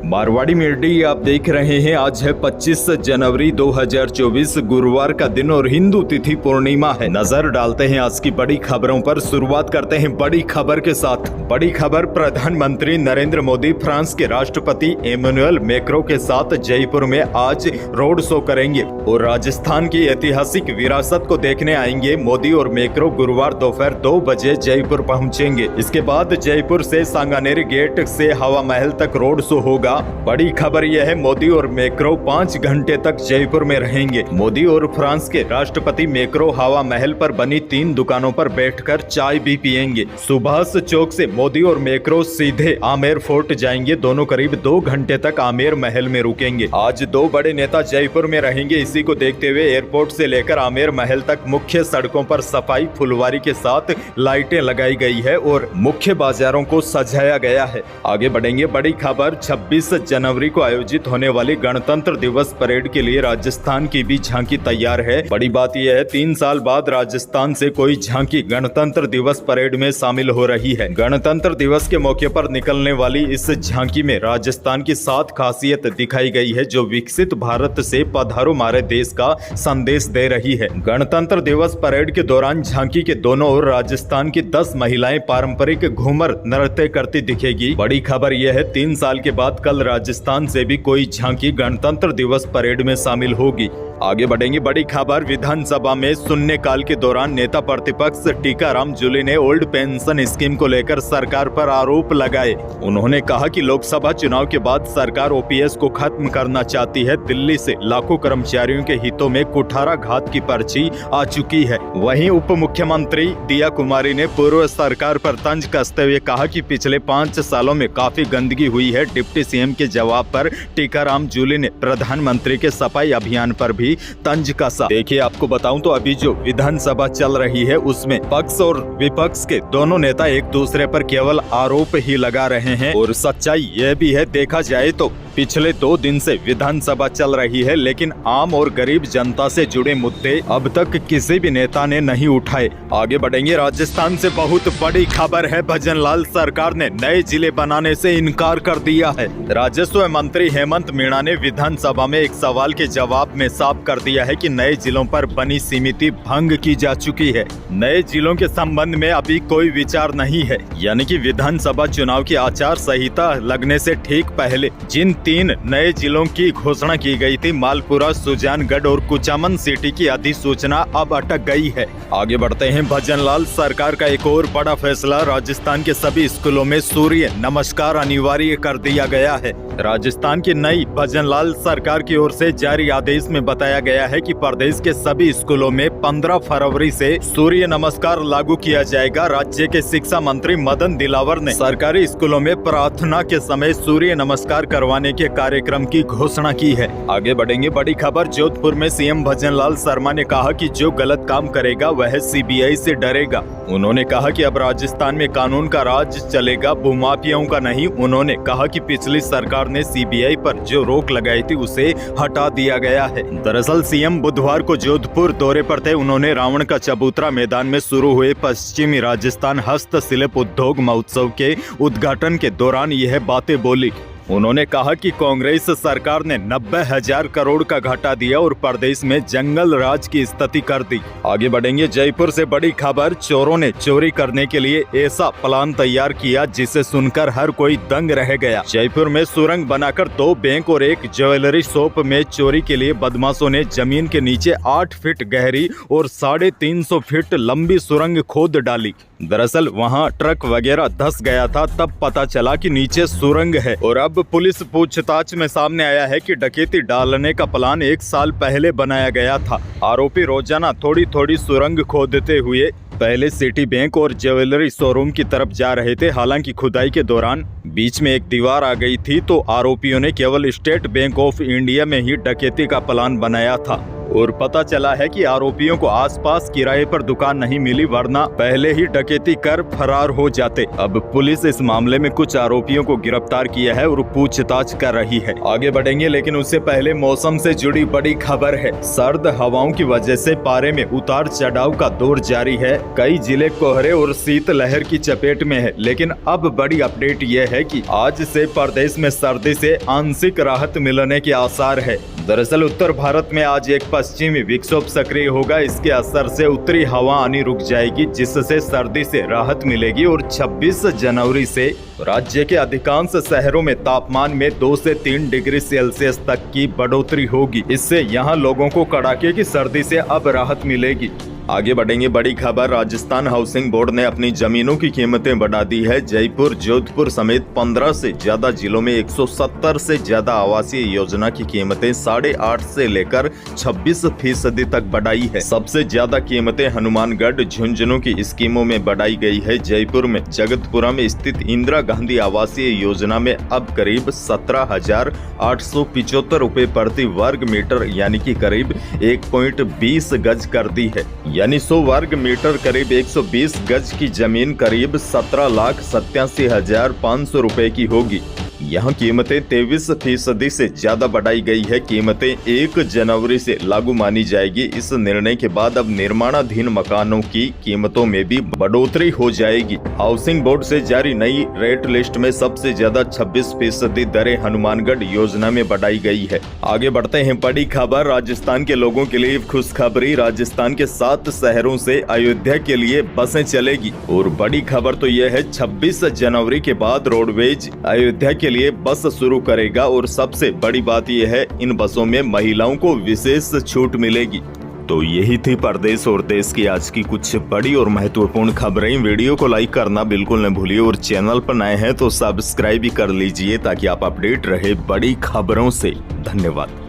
Marwari media आप देख रहे हैं। आज है 25 जनवरी 2024 गुरुवार का दिन और हिंदू तिथि पूर्णिमा है। नजर डालते हैं आज की बड़ी खबरों पर। शुरुआत करते हैं बड़ी खबर के साथ। बड़ी खबर, प्रधानमंत्री नरेंद्र मोदी फ्रांस के राष्ट्रपति एमेनुएल मैक्रों के साथ जयपुर में आज रोड शो करेंगे और राजस्थान की ऐतिहासिक विरासत को देखने आएंगे। मोदी और मैक्रों गुरुवार दोपहर 2 बजे जयपुर पहुंचेंगे। इसके बाद जयपुर से सांगानेरी गेट से हवा महल तक रोड शो होगा। बड़ी खबर यह है, मोदी और मैक्रों 5 घंटे तक जयपुर में रहेंगे। मोदी और फ्रांस के राष्ट्रपति मैक्रों हवा महल पर बनी 3 दुकानों पर बैठकर चाय भी पिएंगे। सुभाष चौक से मोदी और मैक्रों सीधे आमेर फोर्ट जाएंगे। दोनों करीब 2 घंटे तक आमेर महल में रुकेंगे। आज 2 बड़े नेता जयपुर में रहेंगे। इसी को देखते हुए एयरपोर्ट से लेकर आमेर महल तक मुख्य सड़कों पर सफाई फुलवारी के साथ लाइटें लगाई गई है और मुख्य बाजारों को सजाया गया है। आगे बढ़ेंगे। बड़ी खबर, 26 जनवरी को आयोजित होने वाली गणतंत्र दिवस परेड के लिए राजस्थान की भी झांकी तैयार है। बड़ी बात यह है, 3 साल बाद राजस्थान से कोई झांकी गणतंत्र दिवस परेड में शामिल हो रही है। गणतंत्र दिवस के मौके पर निकलने वाली इस झांकी में राजस्थान की 7 खासियत दिखाई गई है, जो विकसित भारत से पधारो हमारे देश का संदेश दे रही है। गणतंत्र दिवस परेड के दौरान झांकी के दोनों ओर राजस्थान की 10 महिलाएं पारंपरिक घूमर नृत्य करती दिखेगी। बड़ी खबर यह है, 3 साल के बाद कल राजस्थान से भी कोई झांकी गणतंत्र दिवस परेड में शामिल होगी। आगे बढ़ेंगे। बड़ी खबर, विधानसभा में शून्यकाल के दौरान नेता प्रतिपक्ष टीकाराम जूली ने ओल्ड पेंशन स्कीम को लेकर सरकार पर आरोप लगाए। उन्होंने कहा कि लोकसभा चुनाव के बाद सरकार ओपीएस को खत्म करना चाहती है। दिल्ली से लाखों कर्मचारियों के हितों में कुठाराघात की पर्ची आ चुकी है। वहीं उप मुख्यमंत्री दिया कुमारी ने पूर्व सरकार पर तंज कसते हुए कहा कि पिछले 5 सालों में काफी गंदगी हुई है। डिप्टी सीएम के जवाब पर टीकाराम जूली ने प्रधानमंत्री के सफाई अभियान पर भी तंज कसा। देखिए, आपको बताऊं तो अभी जो विधानसभा चल रही है उसमें पक्ष और विपक्ष के दोनों नेता एक दूसरे पर केवल आरोप ही लगा रहे हैं और सच्चाई यह भी है, देखा जाए तो पिछले 2 दिन से विधानसभा चल रही है, लेकिन आम और गरीब जनता से जुड़े मुद्दे अब तक किसी भी नेता ने नहीं उठाए। आगे बढ़ेंगे। राजस्थान से बहुत बड़ी खबर है, भजनलाल सरकार ने नए जिले बनाने से इनकार कर दिया है। राजस्व मंत्री हेमंत मीणा ने विधानसभा में एक सवाल के जवाब में साफ कर दिया है कि नए जिलों पर बनी समिति भंग की जा चुकी है। नए जिलों के संबंध में अभी कोई विचार नहीं है। यानी कि विधानसभा चुनाव की आचार संहिता लगने से ठीक पहले जिन 3 नए जिलों की घोषणा की गई थी, मालपुरा, सुजानगढ़ और कुचामन सिटी की अधिसूचना अब अटक गई है। आगे बढ़ते हैं। भजनलाल सरकार का एक और बड़ा फैसला, राजस्थान के सभी स्कूलों में सूर्य नमस्कार अनिवार्य कर दिया गया है। राजस्थान की नई भजनलाल सरकार की ओर से जारी आदेश में बताया गया है कि प्रदेश के सभी स्कूलों में 15 फरवरी से सूर्य नमस्कार लागू किया जाएगा। राज्य के शिक्षा मंत्री मदन दिलावर ने सरकारी स्कूलों में प्रार्थना के समय सूर्य नमस्कार करवाने के कार्यक्रम की घोषणा की है। आगे बढ़ेंगे। बड़ी खबर, जोधपुर में सीएम भजनलाल शर्मा ने कहा कि जो गलत काम करेगा वह सीबीआई से डरेगा। उन्होंने कहा कि अब राजस्थान में कानून का राज चलेगा, भूमाफियाओं का नहीं। उन्होंने कहा कि पिछली सरकार ने सीबीआई पर जो रोक लगाई थी उसे हटा दिया गया है। दरअसल सीएम बुधवार को जोधपुर दौरे पर थे। उन्होंने रावण का चबूतरा मैदान में शुरू हुए पश्चिमी राजस्थान हस्तशिल्प उद्योग महोत्सव के उद्घाटन के दौरान यह बातें बोली। उन्होंने कहा कि कांग्रेस सरकार ने 90,000 करोड़ का घाटा दिया और प्रदेश में जंगल राज की स्थिति कर दी। आगे बढ़ेंगे। जयपुर से बड़ी खबर, चोरों ने चोरी करने के लिए ऐसा प्लान तैयार किया जिसे सुनकर हर कोई दंग रह गया। जयपुर में सुरंग बनाकर 2 बैंक और एक ज्वेलरी शॉप में चोरी के लिए बदमाशों ने जमीन के नीचे 8 फीट गहरी और 350 फीट लंबी सुरंग खोद डाली। दरअसल वहां ट्रक वगैरह धंस गया था, तब पता चला कि नीचे सुरंग है और अब पुलिस पूछताछ में सामने आया है कि डकैती डालने का प्लान 1 साल पहले बनाया गया था। आरोपी रोजाना थोड़ी थोड़ी सुरंग खोदते हुए पहले सिटी बैंक और ज्वेलरी शोरूम की तरफ जा रहे थे। हालांकि खुदाई के दौरान बीच में एक दीवार आ गई थी, तो आरोपियों ने केवल स्टेट बैंक ऑफ इंडिया में ही डकैती का प्लान बनाया था और पता चला है कि आरोपियों को आसपास किराए पर दुकान नहीं मिली, वरना पहले ही डकैती कर फरार हो जाते। अब पुलिस इस मामले में कुछ आरोपियों को गिरफ्तार किया है और पूछताछ कर रही है। आगे बढ़ेंगे, लेकिन उससे पहले मौसम से जुड़ी बड़ी खबर है। सर्द हवाओं की वजह से पारे में उतार चढ़ाव का दौर जारी है। कई जिले कोहरे और शीतलहर की चपेट में है, लेकिन अब बड़ी अपडेट ये है कि आज से प्रदेश में सर्दी से आंशिक राहत मिलने के आसार है। दरअसल उत्तर भारत में आज एक पश्चिमी विक्षोभ सक्रिय होगा। इसके असर से उत्तरी हवा आनी रुक जाएगी, जिससे सर्दी से राहत मिलेगी और 26 जनवरी से राज्य के अधिकांश शहरों में तापमान में 2 से 3 डिग्री सेल्सियस तक की बढ़ोतरी होगी। इससे यहाँ लोगों को कड़ाके की सर्दी से अब राहत मिलेगी। आगे बढ़ेंगे, बड़ी खबर। राजस्थान हाउसिंग बोर्ड ने अपनी जमीनों की कीमतें बढ़ा दी है। जयपुर, जोधपुर समेत 15 से ज्यादा जिलों में 170 से ज्यादा आवासीय योजना की कीमतें 8.5 से लेकर 26% तक बढ़ाई है। सबसे ज्यादा कीमतें हनुमानगढ़, झुंझुनू की स्कीमों में बढ़ाई गई है। जयपुर में जगतपुरा में स्थित इंदिरा गांधी आवासीय योजना में अब करीब 17,875 रुपए प्रति वर्ग मीटर यानी कि करीब 1.20 गज कर दी है। यानी 100 वर्ग मीटर करीब 120 गज की जमीन करीब 17,87,500 रुपए की होगी। यहाँ कीमतें 23% से ज्यादा बढ़ाई गई है। कीमतें 1 जनवरी से लागू मानी जाएगी। इस निर्णय के बाद अब निर्माणाधीन मकानों की कीमतों में भी बढ़ोतरी हो जाएगी। हाउसिंग बोर्ड से जारी नई रेट लिस्ट में सबसे ज्यादा 26% दरें हनुमानगढ़ योजना में बढ़ाई गई है। आगे बढ़ते हैं, बड़ी खबर। राजस्थान के लोगों के लिए खुशखबरी। राजस्थान के 7 शहरों से अयोध्या के लिए बसें चलेगी और बड़ी खबर तो यह है 26 जनवरी के बाद रोडवेज अयोध्या के लिए बस शुरू करेगा और सबसे बड़ी बात यह है, इन बसों में महिलाओं को विशेष छूट मिलेगी। तो यही थी प्रदेश और देश की आज की कुछ बड़ी और महत्वपूर्ण खबरें। वीडियो को लाइक करना बिल्कुल न भूलिए और चैनल पर नए हैं तो सब्सक्राइब भी कर लीजिए ताकि आप अपडेट रहे बड़ी खबरों से। धन्यवाद।